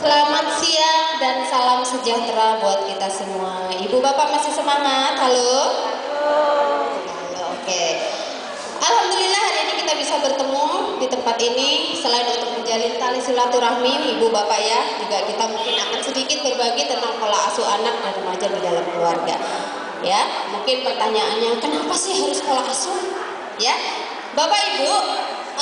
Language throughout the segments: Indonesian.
Selamat siang dan salam sejahtera buat kita semua. Ibu bapak masih semangat? Halo? Halo, oke. Alhamdulillah hari ini kita bisa bertemu di tempat ini. Selain untuk menjalin tali silaturahmi ibu bapak ya, juga kita mungkin akan sedikit berbagi tentang pola asuh anak dan remaja di dalam keluarga. Ya, mungkin pertanyaannya, kenapa sih harus pola asuh? Ya, bapak ibu,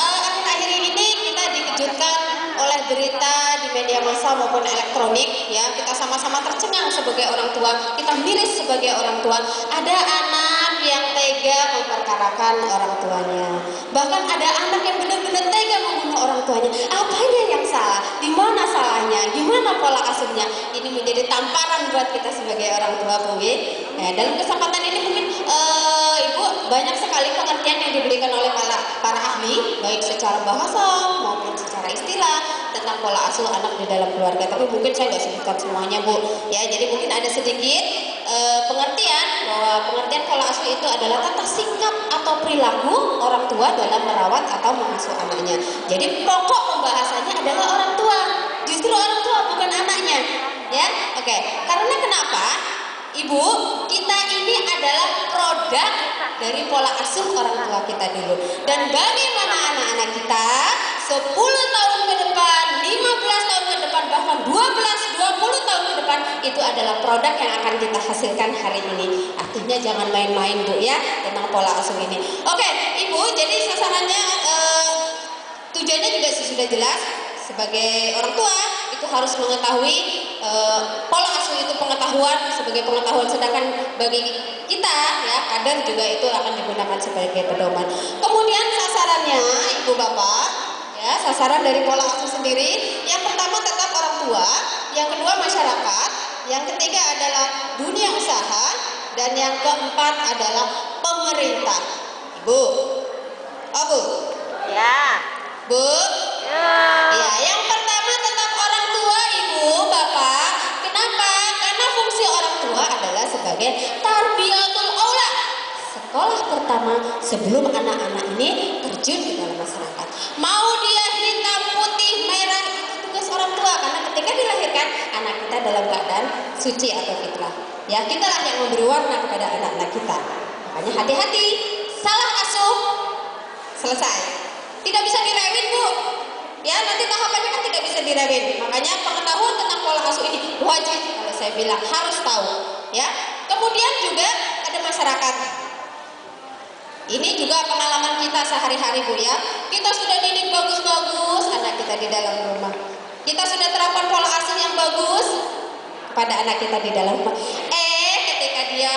akhir-akhir ini kita dikejutkan oleh berita di media massa maupun elektronik, ya, kita sama-sama tercengang sebagai orang tua, kita miris sebagai orang tua. Ada anak yang tega memperkarakan orang tuanya, bahkan ada anak yang benar-benar tega membunuh orang tuanya. Apanya yang salah? Di mana salahnya? Gimana pola asuhnya? Ini menjadi tamparan buat kita sebagai orang tua, Bu. Dalam kesempatan ini mungkin ibu banyak sekali pengertian yang diberikan oleh para ahli, baik secara bahasa maupun secara istilah tentang pola asuh anak di dalam keluarga. Tapi mungkin saya nggak sebutkan semuanya, Bu. Ya, jadi mungkin ada sedikit pengertian bahwa pengertian pola asuh itu adalah tata sikap atau perilaku orang tua dalam merawat atau mengasuh anaknya. Jadi pokok pembahasannya adalah orang tua, justru orang tua bukan anaknya. Ya, oke. Karena kenapa? Ibu, kita ini adalah produk dari pola asuh orang tua kita dulu. Dan bagaimana anak-anak kita 10 tahun ke depan, 15 tahun ke depan, bahkan 12-20 tahun ke depan, itu adalah produk yang akan kita hasilkan hari ini. Artinya jangan main-main, Bu, ya, tentang pola asuh ini. Oke, Ibu, jadi sasarannya tujuannya juga sudah jelas. Sebagai orang tua itu harus mengetahui pola asuh itu pengetahuan sebagai pengetahuan, sedangkan bagi kita ya kader juga itu akan digunakan sebagai pedoman. Kemudian sasarannya ibu bapak ya, sasaran dari pola asuh sendiri yang pertama tetap orang tua, yang kedua masyarakat, yang ketiga adalah dunia usaha, dan yang keempat adalah pemerintah. Ibu, oh Bu, Ya. Bu. Ya. Ya, yang pertama tetap orang tua, ibu, bapak. Kenapa? Karena fungsi orang tua adalah sebagai tarbiyatul aulad, sekolah pertama sebelum anak-anak ini terjun di dalam masyarakat. Mau dia hitam, putih, merah, itu tugas orang tua. Karena ketika dilahirkan anak kita dalam keadaan suci atau fitrah. Ya, kitalah yang memberi warna kepada anak-anak kita. Makanya hati-hati, salah asuh selesai. Tidak bisa direwin, Bu. Ya, nanti tahapannya kan tidak bisa direwin. Makanya pengetahuan tentang pola asuh ini wajib, kalau saya bilang harus tahu. Ya. Kemudian juga ada masyarakat. Ini juga pengalaman kita sehari-hari, Bu, ya. Kita sudah didik bagus-bagus anak kita di dalam rumah. Kita sudah terapkan pola asuh yang bagus kepada anak kita di dalam rumah. Ketika dia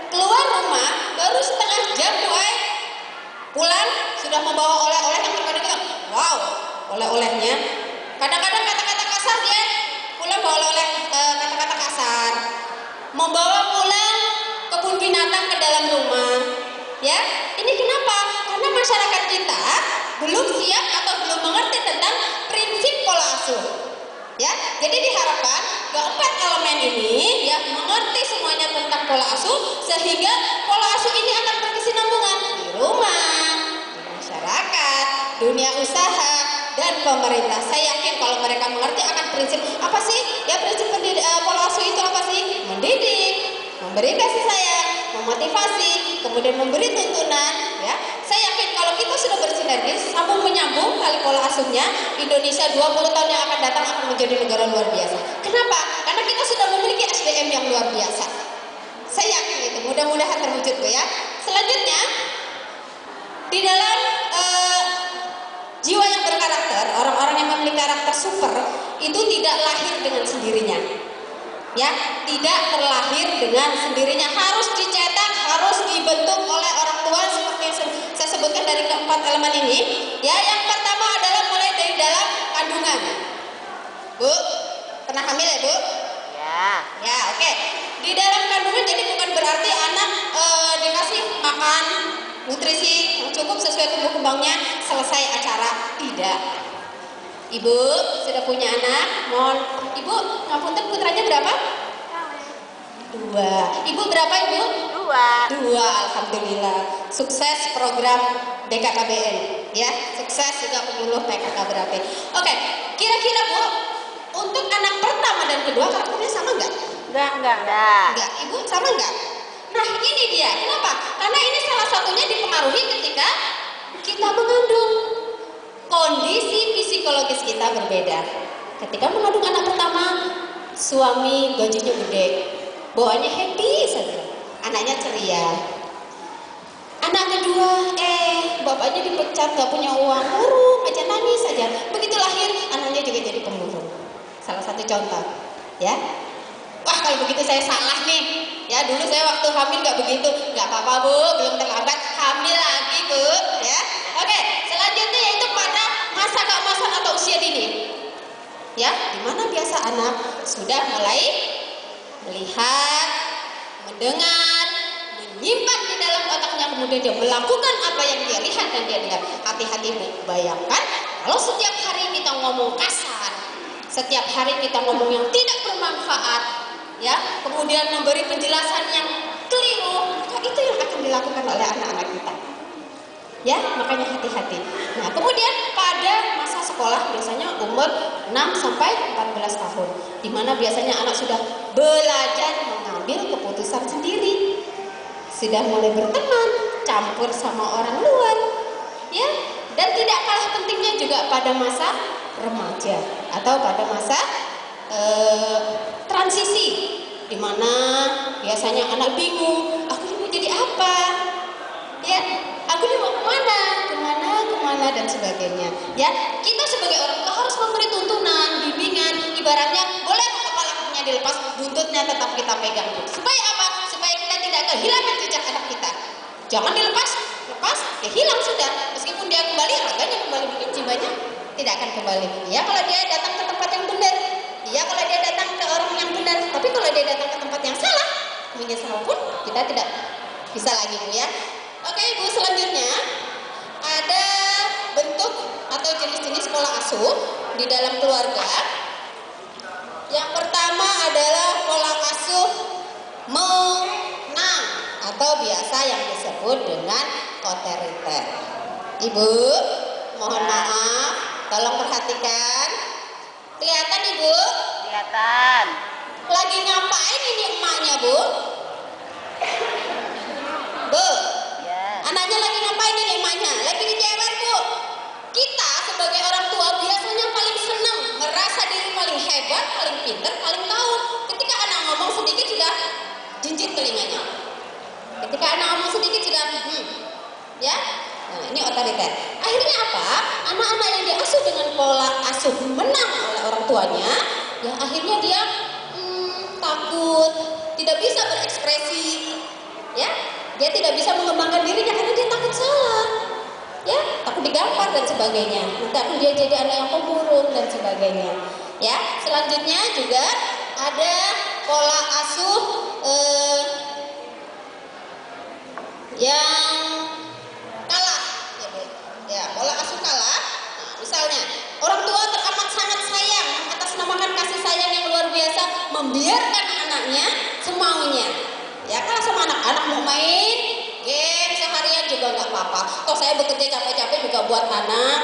keluar rumah baru setengah jam, Bu, pulang sudah membawa oleh-oleh yang terkadang kita, wow, oleh-olehnya. Kadang-kadang kata-kata kasar dia pulang bawa oleh kata-kata kasar. Membawa pulang kebun binatang ke dalam rumah. Ya, ini kenapa? Karena masyarakat kita belum siap atau belum mengerti tentang prinsip pola asuh. Ya, jadi diharapkan keempat elemen ini ya mengerti semuanya tentang pola asuh sehingga pola asuh ini akan berkesinambungan di rumah, di masyarakat, dunia usaha, dan pemerintah. Saya yakin kalau mereka mengerti akan prinsip apa sih? Ya, prinsip pola asuh itu apa sih? Mendidik, memberi kasih sayang, memotivasi, kemudian memberi tuntunan. Ya, saya yakin kalau kita sudah bersinergis, sambung menyambung kali pola asuhnya, Indonesia 20 tahun yang akan datang akan menjadi negara luar biasa. Kenapa? Karena kita sudah memiliki SDM yang luar biasa. Saya yakin itu, mudah-mudahan terwujud, Bu, ya. Selanjutnya, di dalam jiwa yang berkarakter, orang-orang yang memiliki karakter super itu tidak lahir dengan sendirinya. Ya, tidak terlahir dengan sendirinya, harus dicetak, harus dibentuk oleh orang tua seperti yang saya sebutkan dari keempat elemen ini. Ya, yang pertama adalah mulai dari dalam kandungan. Bu, pernah hamil ya, Bu? Ya. Ya, oke. Di dalam kandungan jadi bukan berarti anak dikasih makan nutrisi yang cukup sesuai tumbuh kembangnya selesai acara, tidak. Ibu sudah punya anak, mohon Ibu ngapunten putranya berapa? 2. Ibu berapa, Ibu? 2. Alhamdulillah. Sukses program BKKBN, ya. Sukses juga penyuluh PKK berarti. Oke, kira-kira Bu, Untuk anak pertama dan kedua karakternya sama nggak? Enggak. Enggak, Ibu sama nggak? Nah ini dia, kenapa? Karena ini salah satunya dipengaruhi ketika kita mengandung. Kondisi psikologis kita berbeda. Ketika mengandung anak pertama, suami gajinya gede, bawaannya happy saja, anaknya ceria. Anak kedua, bapaknya dipecat, gak punya uang, murung aja, nangis saja. Begitu lahir, anaknya juga jadi pemurung. Salah satu contoh, ya. Wah kalau begitu saya salah nih. Ya dulu saya waktu hamil nggak begitu. Nggak apa-apa Bu, belum terlambat. Hamil lagi Bu. Ya. Oke, selanjutnya yaitu pada masa keemasan atau usia dini. Ya, dimana biasa anak sudah mulai melihat, mendengar, menyimpan di dalam otaknya, kemudian dia melakukan apa yang dia lihat dan dia dengar. Hati-hati Bu, bayangkan kalau setiap hari kita ngomong kasar, setiap hari kita ngomong yang tidak bermanfaat, ya, kemudian memberi penjelasan yang keliru, maka itu yang akan dilakukan oleh anak-anak kita. Ya, makanya hati-hati. Nah, kemudian pada masa sekolah biasanya umur 6 sampai 14 tahun, di mana biasanya anak sudah belajar mengambil keputusan sendiri. Sudah mulai berteman, campur sama orang luar. Ya, dan tidak kalah pentingnya juga pada masa remaja atau pada masa transisi, di mana biasanya anak bingung, aku ini mau jadi apa? Ya, aku ini mau kemana dan sebagainya. Ya, kita sebagai orang tua harus memberi tuntunan, bimbingan. Ibaratnya boleh kepalanya dilepas, buntutnya tetap kita pegang. Supaya apa? Supaya kita tidak kehilangan jejak anak kita. Jangan dilepas, ya hilang sudah. Meskipun dia kembali, raganya kembali, mungkin jiwanya tidak akan kembali. Ya, kalau dia datang ke tempat yang benar. Ya, kalau dia datang ke orang yang benar. Tapi kalau dia datang ke tempat yang salah, menyesal pun kita tidak bisa lagi, Bu ya. Oke, Ibu, selanjutnya ada bentuk atau jenis-jenis pola asuh di dalam keluarga. Yang pertama adalah pola asuh menang atau biasa yang disebut dengan otoriter. Ibu, mohon maaf, tolong perhatikan. Kelihatan Ibu? Kelihatan. Lagi ngapain ini emaknya Bu? Bu, anaknya lagi ngapain ini emaknya? Lagi dijewer Bu. Kita sebagai orang tua biasanya paling senang, merasa diri paling hebat, paling pintar, paling tahu. Ketika anak ngomong sedikit sudah jinjit telinganya. Ketika anak ngomong sedikit sudah ya. Nah, ini otoriter. Akhirnya apa? Anak-anak yang diasuh dengan pola asuh menang oleh orang tuanya, ya akhirnya dia takut, tidak bisa berekspresi, ya. Dia tidak bisa mengembangkan dirinya karena dia takut salah, ya, takut digampar dan sebagainya. Nanti akan dia jadi anak yang pemurung dan sebagainya. Ya, selanjutnya juga ada pola asuh yang kalah, ya Bu. Ya, pola asuh kalah. Nah, misalnya orang tua teramat sangat sayang, mengatasnamakan kasih sayang yang luar biasa, membiarkan anaknya semaunya. Ya, kalau sama anak-anak mau main game seharian juga nggak apa-apa. Toh saya bekerja capek-capek juga buat anak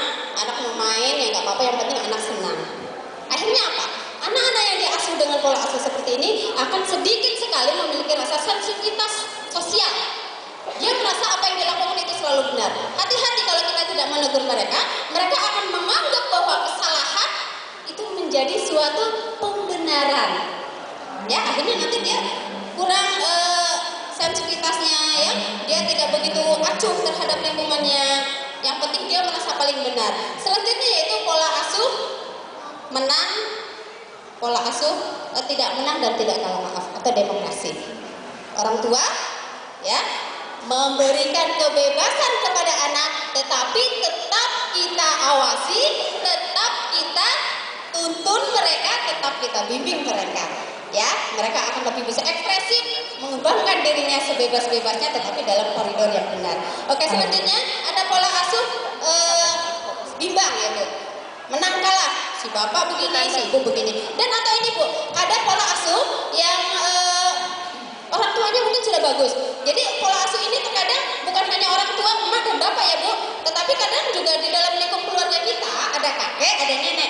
mau main ya nggak apa-apa, yang penting anak senang. Akhirnya apa? Anak-anak yang diasuh dengan pola asuh seperti ini akan sedikit sekali memiliki rasa sensitivitas sosial. Dia merasa apa yang dilakukan itu selalu benar. Hati-hati kalau kita tidak menegur mereka, mereka akan menganggap bahwa kesalahan itu menjadi suatu pembenaran. Ya, akhirnya nanti dia kurang sensitivitasnya, ya, dia tidak begitu acuh terhadap lingkungannya. Yang penting dia merasa paling benar. Selanjutnya yaitu pola asuh menang, pola asuh tidak menang dan tidak kalah maaf atau demokrasi. Orang tua, ya, memberikan kebebasan kepada anak, tetapi tetap kita awasi, tetap kita tuntun mereka, tetap kita bimbing mereka. Ya, mereka akan lebih bisa ekspresif, mengembangkan dirinya sebebas-bebasnya, tetapi dalam koridor yang benar. Oke, selanjutnya ada pola asuh bimbang, ya Bu. Menang kalah, si bapak begini, si ibu begini. Dan atau ini Bu, ada pola asuh yang orang tuanya mungkin sudah bagus. Jadi pola asuh ini terkadang bukan hanya orang tua, emak dan bapak ya Bu, tetapi kadang juga di dalam lingkup keluarga kita ada kakek, ada nenek.